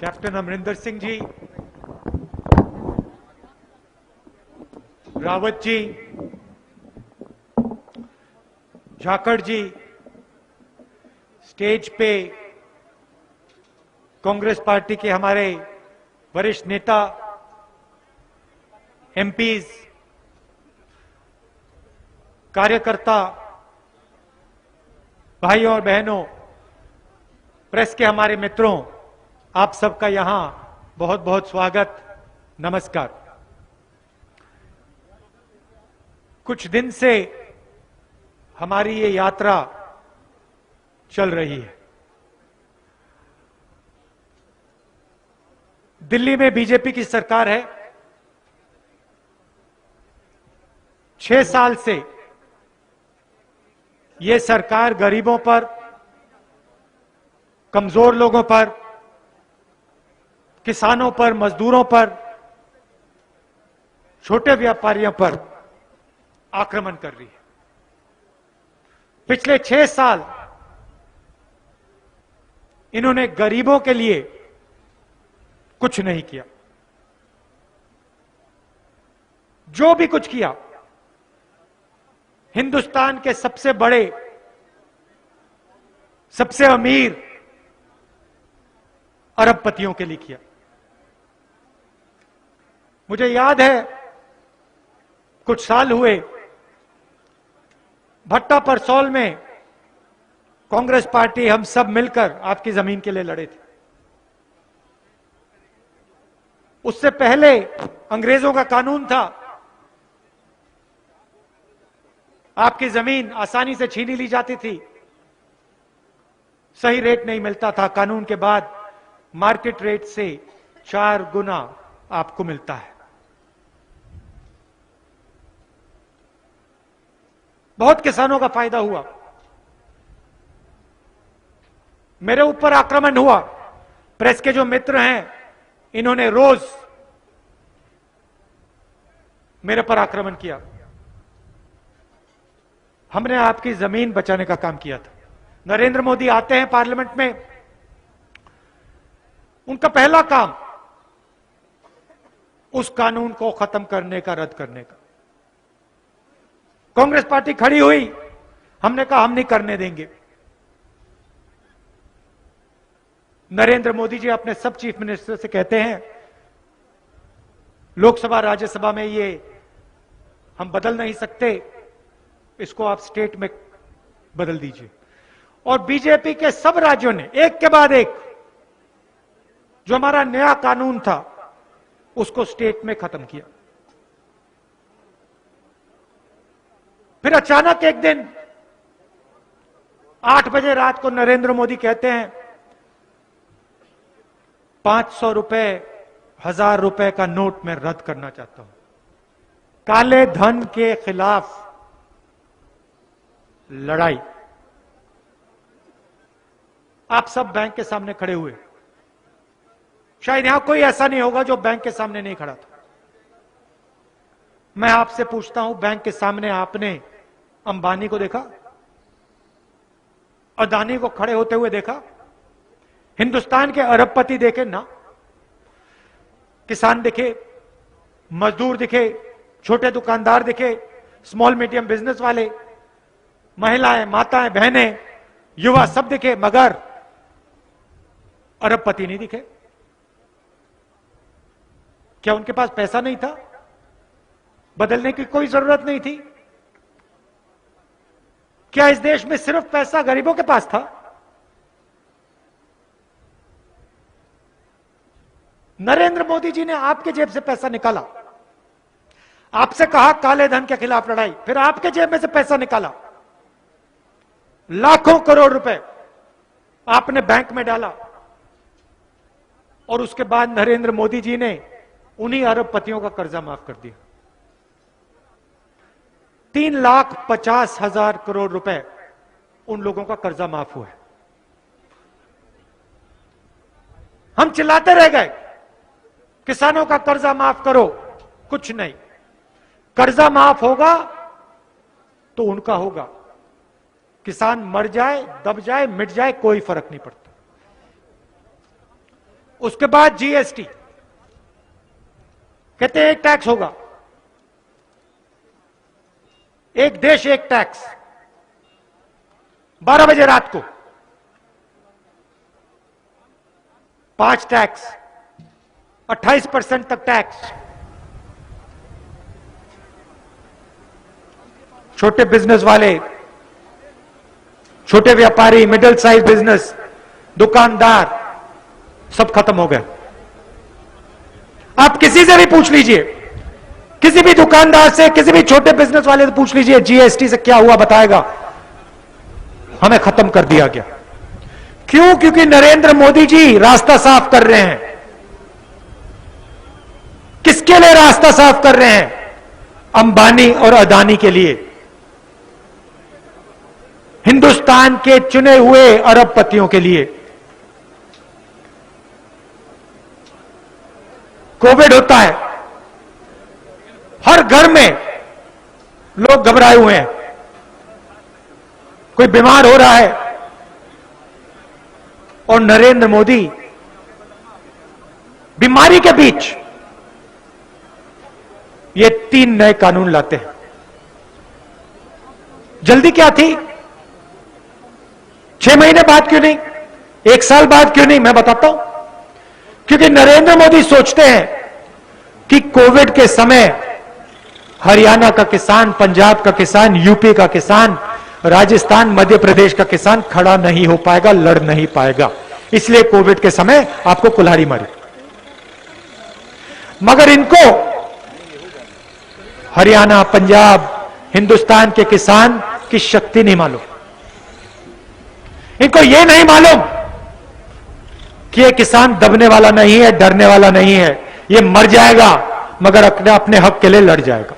Captain Amarinder Singh ji, Rawat ji, झाकड़ जी, stage पे Congress party के हमारे वरिष्ठ नेता, एमपीज, कार्यकर्ता, भाई और बहनों, प्रेस के हमारे मित्रों, आप सबका यहां बहुत बहुत स्वागत, नमस्कार। कुछ दिन से हमारी ये यात्रा चल रही है। दिल्ली में बीजेपी की सरकार है। 6 साल से ये सरकार गरीबों पर, कमजोर लोगों पर, किसानों पर, मजदूरों पर, छोटे व्यापारियों पर आक्रमण कर रही है। पिछले 6 साल इन्होंने गरीबों के लिए कुछ नहीं किया। जो भी कुछ किया, हिंदुस्तान के सबसे बड़े, सबसे अमीर अरबपतियों के लिए किया। मुझे याद है, कुछ साल हुए, भट्टा परसौल में कांग्रेस पार्टी, हम सब मिलकर आपकी जमीन के लिए लड़े थे। उससे पहले अंग्रेजों का कानून था, आपकी जमीन आसानी से छीनी ली जाती थी, सही रेट नहीं मिलता था। कानून के बाद मार्केट रेट से 4 गुना आपको मिलता है। बहुत किसानों का फायदा हुआ। मेरे ऊपर आक्रमण हुआ। प्रेस के जो मित्र हैं, इन्होंने रोज मेरे पर आक्रमण किया। हमने आपकी जमीन बचाने का काम किया था। नरेंद्र मोदी आते हैं पार्लियामेंट में, उनका पहला काम उस कानून को खत्म करने का, रद्द करने का। कांग्रेस पार्टी खड़ी हुई, हमने कहा हम नहीं करने देंगे। नरेंद्र मोदी जी अपने सब चीफ मिनिस्टर से कहते हैं, लोकसभा राज्यसभा में ये हम बदल नहीं सकते, इसको आप स्टेट में बदल दीजिए। और बीजेपी के सब राज्यों ने एक के बाद एक जो हमारा नया कानून था, उसको स्टेट में खत्म किया। फिर अचानक एक दिन 8 बजे रात को नरेंद्र मोदी कहते हैं, 500 रुपए, 1000 रुपए का नोट मैं रद्द करना चाहता हूं। काले धन के खिलाफ लड़ाई। आप सब बैंक के सामने खड़े हुए। शायद यहां कोई ऐसा नहीं होगा जो बैंक के सामने नहीं खड़ा था। मैं आपसे पूछता हूं, बैंक के सामने आपने अंबानी को देखा? अदानी को खड़े होते हुए देखा? हिंदुस्तान के अरबपति देखे ना? किसान दिखे, मजदूर दिखे, छोटे दुकानदार दिखे, स्मॉल मीडियम बिजनेस वाले, महिलाएं, माताएं, बहनें, युवा सब दिखे, मगर अरबपति नहीं दिखे। क्या उनके पास पैसा नहीं था? बदलने की कोई जरूरत नहीं थी? क्या इस देश में सिर्फ पैसा गरीबों के पास था? नरेंद्र मोदी जी ने आपके जेब से पैसा निकाला, आपसे कहा काले धन के खिलाफ लड़ाई, फिर आपके जेब में से पैसा निकाला, लाखों करोड़ रुपए आपने बैंक में डाला, और उसके बाद नरेंद्र मोदी जी ने उन्हीं अरबपतियों का कर्जा माफ कर दिया। 3,50,000 करोड़ रुपए उन लोगों का कर्जा माफ हुआ है। हम चिल्लाते रह गए, किसानों का कर्जा माफ करो, कुछ नहीं। कर्जा माफ होगा तो उनका होगा, किसान मर जाए, दब जाए, मिट जाए, कोई फर्क नहीं पड़ता। उसके बाद जीएसटी, कहते हैं एक टैक्स होगा, एक देश एक टैक्स। 12 बजे रात को 5 टैक्स, 28% तक टैक्स। छोटे बिजनेस वाले, छोटे व्यापारी, मिडिल साइज बिजनेस, दुकानदार, सब खत्म हो गए। आप किसी से भी पूछ लीजिए, किसी भी दुकानदार से, किसी भी छोटे बिजनेस वाले से पूछ लीजिए जीएसटी से क्या हुआ, बताएगा हमें खत्म कर दिया गया। क्यों? क्योंकि नरेंद्र मोदी जी रास्ता साफ कर रहे हैं। किसके लिए रास्ता साफ कर रहे हैं? अंबानी और अदानी के लिए, हिंदुस्तान के चुने हुए अरबपतियों के लिए। कोविड होता है, हर घर में लोग घबराए हुए हैं, कोई बीमार हो रहा है, और नरेंद्र मोदी बीमारी के बीच ये 3 नए कानून लाते हैं। जल्दी क्या थी? 6 महीने बाद क्यों नहीं, 1 साल बाद क्यों नहीं? मैं बताता हूं। क्योंकि नरेंद्र मोदी सोचते हैं कि कोविड के समय हरियाणा का किसान, पंजाब का किसान, यूपी का किसान, राजस्थान, मध्य प्रदेश का किसान खड़ा नहीं हो पाएगा, लड़ नहीं पाएगा, इसलिए कोविड के समय आपको कुल्हाड़ी मारी। मगर इनको हरियाणा, पंजाब, हिंदुस्तान के किसान की शक्ति नहीं मालूम। इनको यह नहीं मालूम कि यह किसान दबने वाला नहीं है, डरने वाला नहीं है, यह मर जाएगा मगर अपने हक के लिए लड़ जाएगा।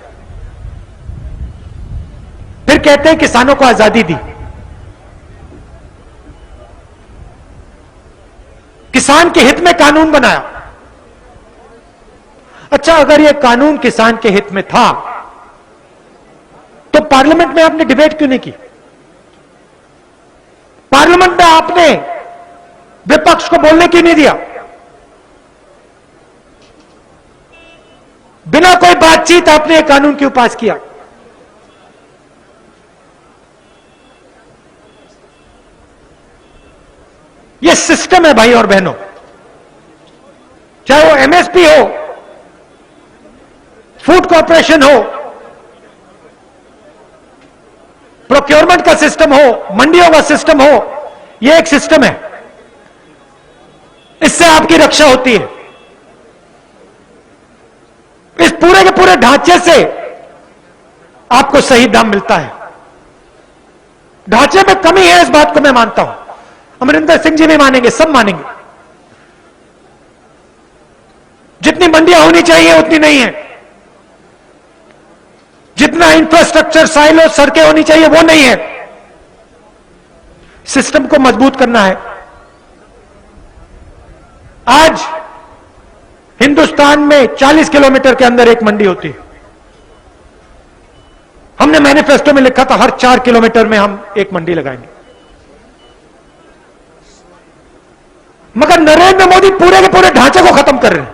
फिर कहते हैं किसानों को आजादी दी। किसान के हित में कानून बनाया। अच्छा, अगर यह कानून किसान के हित में था तो पार्लियामेंट में आपने डिबेट क्यों नहीं की? पार्लियामेंट में आपने विपक्ष को बोलने क्यों नहीं दिया? बिना कोई बातचीत आपने यह कानून क्यों पास किया? यह सिस्टम है भाई और बहनों, चाहे वो एमएसपी हो, फूड कॉर्पोरेशन हो, प्रोक्योरमेंट का सिस्टम हो, मंडियों का सिस्टम हो, यह एक सिस्टम है। इससे आपकी रक्षा होती है। इस पूरे के पूरे ढांचे से आपको सही दाम मिलता है। ढांचे में कमी है, इस बात को मैं मानता हूं, अमरिंदर सिंह जी भी मानेंगे, सब मानेंगे। जितनी मंडियां होनी चाहिए उतनी नहीं है, जितना इंफ्रास्ट्रक्चर, साइलो, सड़कें होनी चाहिए वो नहीं है। सिस्टम को मजबूत करना है। आज हिंदुस्तान में 40 किलोमीटर के अंदर एक मंडी होती है। हमने मैनिफेस्टो में लिखा था हर 4 किलोमीटर में हम एक मंडी लगाएंगे। मगर नरेंद्र मोदी पूरे के पूरे ढांचे को खत्म कर रहे हैं।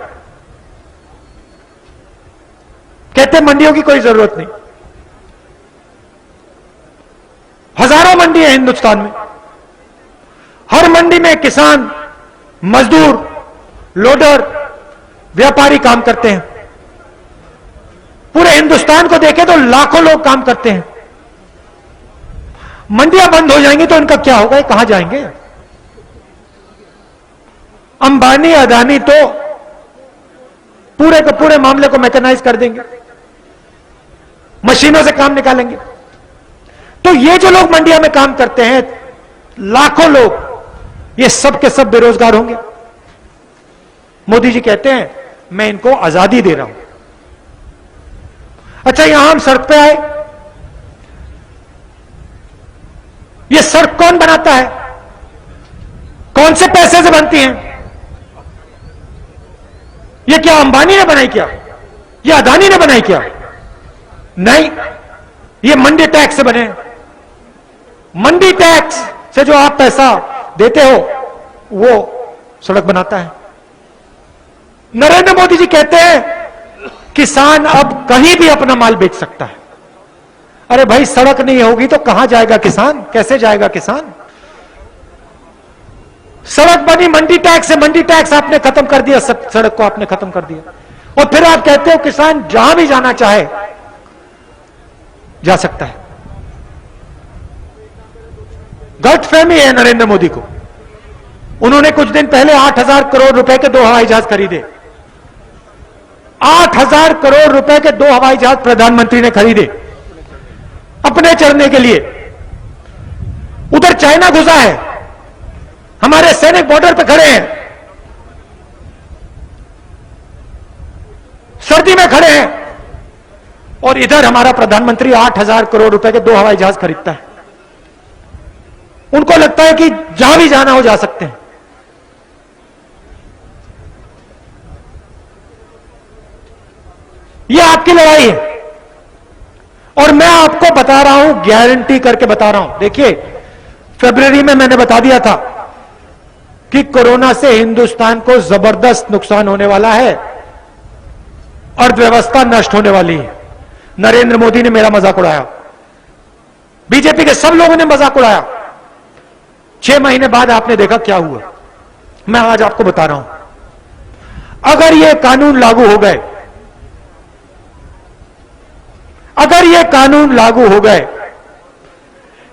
कहते मंडियों की कोई जरूरत नहीं। हजारों मंडी है हिंदुस्तान में। हर मंडी में किसान, मजदूर, लोडर, व्यापारी काम करते हैं। पूरे हिंदुस्तान को देखें तो लाखों लोग काम करते हैं। मंडियां बंद हो जाएंगी तो इनका क्या होगा? कहां जाएंगे? अंबानी, अदानी तो पूरे के पूरे मामले को मैकेनाइज कर देंगे, मशीनों से काम निकालेंगे। तो ये जो लोग मंडिया में काम करते हैं, लाखों लोग, ये सब के सब बेरोजगार होंगे। मोदी जी कहते हैं मैं इनको आजादी दे रहा हूं। अच्छा, यहां हम सड़क पे आए, ये सड़क कौन बनाता है? कौन से पैसे से बनती हैं? ये क्या अंबानी ने बनाई क्या? ये अदानी ने बनाई क्या? नहीं, ये मंडी टैक्स से बने। मंडी टैक्स से जो आप पैसा देते हो वो सड़क बनाता है। नरेंद्र मोदी जी कहते हैं किसान अब कहीं भी अपना माल बेच सकता है। अरे भाई, सड़क नहीं होगी तो कहां जाएगा किसान, कैसे जाएगा किसान? सड़क बनी मंडी टैक्स से, मंडी टैक्स आपने खत्म कर दिया, सड़क को आपने खत्म कर दिया, और फिर आप कहते हो किसान जहां भी जाना चाहे जा सकता है। गलतफहमी है नरेंद्र मोदी को। उन्होंने कुछ दिन पहले 8,000 करोड़ रुपए के 2 हवाई जहाज खरीदे। 8,000 करोड़ रुपए के 2 हवाई जहाज प्रधानमंत्री ने खरीदे अपने चढ़ने के लिए। उधर चाइना घुसा है, हमारे सैनिक बॉर्डर पे खड़े हैं, सर्दी में खड़े हैं, और इधर हमारा प्रधानमंत्री 8,000 करोड़ रुपए के 2 हवाई जहाज खरीदता है। उनको लगता है कि जहां भी जाना हो जा सकते हैं। यह आपकी लड़ाई है, और मैं आपको बता रहा हूं, गारंटी करके बता रहा हूं। देखिए, फरवरी में मैंने बता दिया था कि कोरोना से हिंदुस्तान को जबरदस्त नुकसान होने वाला है, अर्थव्यवस्था नष्ट होने वाली है। नरेंद्र मोदी ने मेरा मजाक उड़ाया, बीजेपी के सब लोगों ने मजाक उड़ाया। 6 महीने बाद आपने देखा क्या हुआ। मैं आज आपको बता रहा हूं, अगर ये कानून लागू हो गए, अगर ये कानून लागू हो गए,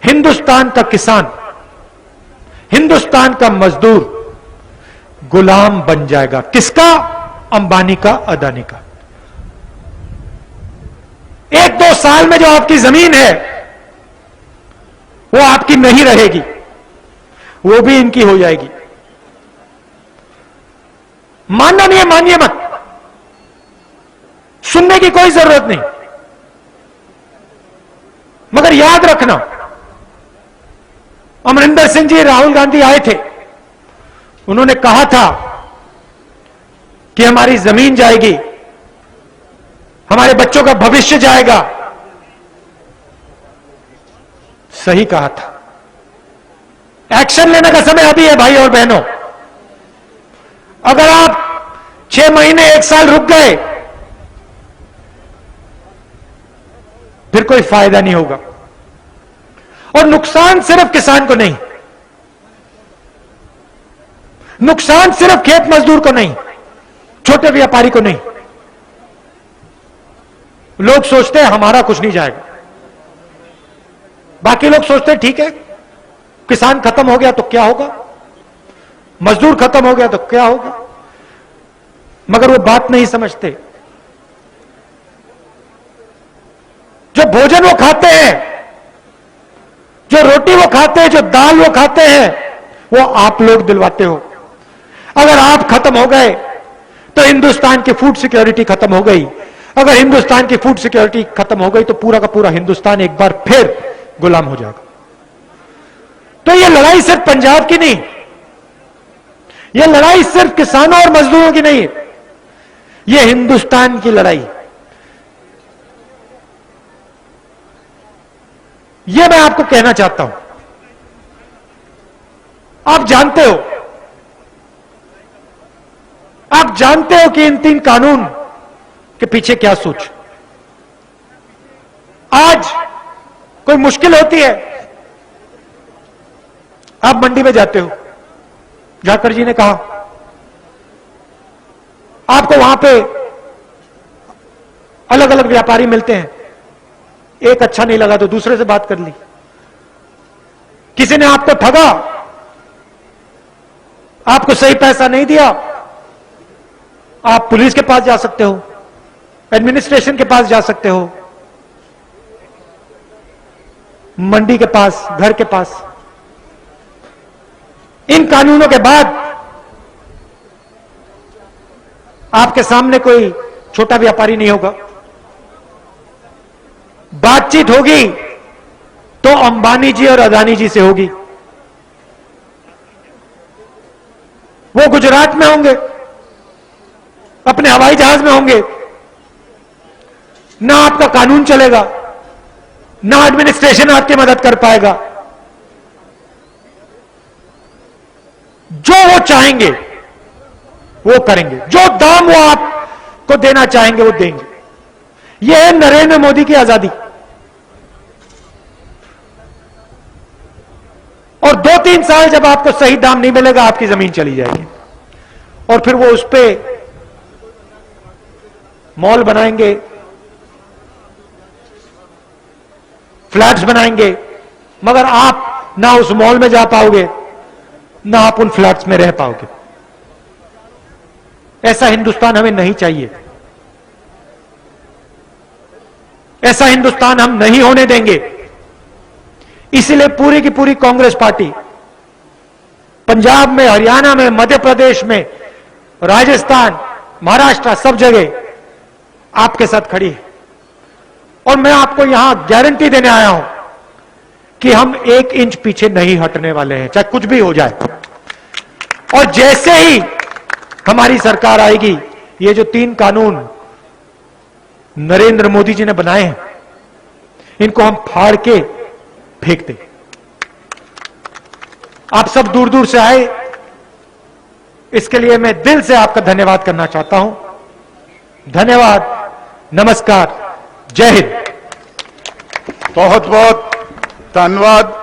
हिंदुस्तान का किसान, हिंदुस्तान का मजदूर गुलाम बन जाएगा। किसका? अंबानी का, अदानी का। 1-2 साल में जो आपकी जमीन है वो आपकी नहीं रहेगी, वो भी इनकी हो जाएगी। मानना नहीं है, मानिए मत, सुनने की कोई जरूरत नहीं, मगर याद रखना, अमरिंदर सिंह जी, राहुल गांधी आए थे, उन्होंने कहा था कि हमारी जमीन जाएगी, हमारे बच्चों का भविष्य जाएगा। सही कहा था। एक्शन लेने का समय अभी है भाई और बहनों। अगर आप 6 महीने 1 साल रुक गए फिर कोई फायदा नहीं होगा, और नुकसान सिर्फ किसान को नहीं, नुकसान सिर्फ खेत मजदूर को नहीं, छोटे व्यापारी को नहीं। लोग सोचते हैं हमारा कुछ नहीं जाएगा, बाकी लोग सोचते हैं ठीक है, किसान खत्म हो गया तो क्या होगा, मजदूर खत्म हो गया तो क्या होगा, मगर वो बात नहीं समझते। जो भोजन वो खाते हैं, जो रोटी वो खाते हैं, जो दाल वो खाते हैं, वो आप लोग दिलवाते हो। अगर आप खत्म हो गए तो हिंदुस्तान की फूड सिक्योरिटी खत्म हो गई। अगर हिंदुस्तान की फूड सिक्योरिटी खत्म हो गई तो पूरा का पूरा हिंदुस्तान एक बार फिर गुलाम हो जाएगा। तो यह लड़ाई सिर्फ पंजाब की नहीं, यह लड़ाई सिर्फ किसानों और मजदूरों की नहीं, यह हिंदुस्तान की लड़ाई। यह मैं आपको कहना चाहता हूं। आप जानते हो, आप जानते हो कि इन 3 कानून के पीछे क्या सोच। आज कोई मुश्किल होती है, आप मंडी में जाते हो, जाकर जी ने कहा, आपको वहां पे अलग अलग व्यापारी मिलते हैं, एक अच्छा नहीं लगा तो दूसरे से बात कर ली। किसी ने आपको ठगा, आपको सही पैसा नहीं दिया, आप पुलिस के पास जा सकते हो, एडमिनिस्ट्रेशन के पास जा सकते हो, मंडी के पास, घर के पास। इन कानूनों के बाद आपके सामने कोई छोटा व्यापारी नहीं होगा। बातचीत होगी तो अंबानी जी और अदानी जी से होगी। वो गुजरात में होंगे, अपने हवाई जहाज में होंगे, ना आपका कानून चलेगा, ना एडमिनिस्ट्रेशन आपकी मदद कर पाएगा। जो वो चाहेंगे वो करेंगे, जो दाम वो आपको देना चाहेंगे वो देंगे। ये है नरेंद्र मोदी की आजादी। और 2-3 साल जब आपको सही दाम नहीं मिलेगा, आपकी जमीन चली जाएगी और फिर वो उस पे मॉल बनाएंगे, फ्लैट्स बनाएंगे, मगर आप ना उस मॉल में जा पाओगे, ना आप उन फ्लैट्स में रह पाओगे। ऐसा हिंदुस्तान हमें नहीं चाहिए, ऐसा हिंदुस्तान हम नहीं होने देंगे। इसीलिए पूरी की पूरी कांग्रेस पार्टी पंजाब में, हरियाणा में, मध्य प्रदेश में, राजस्थान, महाराष्ट्र, सब जगह आपके साथ खड़ी है। और मैं आपको यहां गारंटी देने आया हूं कि हम 1 इंच पीछे नहीं हटने वाले हैं, चाहे कुछ भी हो जाए। और जैसे ही हमारी सरकार आएगी, ये जो 3 कानून नरेंद्र मोदी जी ने बनाए हैं, इनको हम फाड़ के फेंक दें। आप सब दूर दूर से आए, इसके लिए मैं दिल से आपका धन्यवाद करना चाहता हूं। धन्यवाद, नमस्कार, जय हिंद। बहुत बहुत धन्यवाद।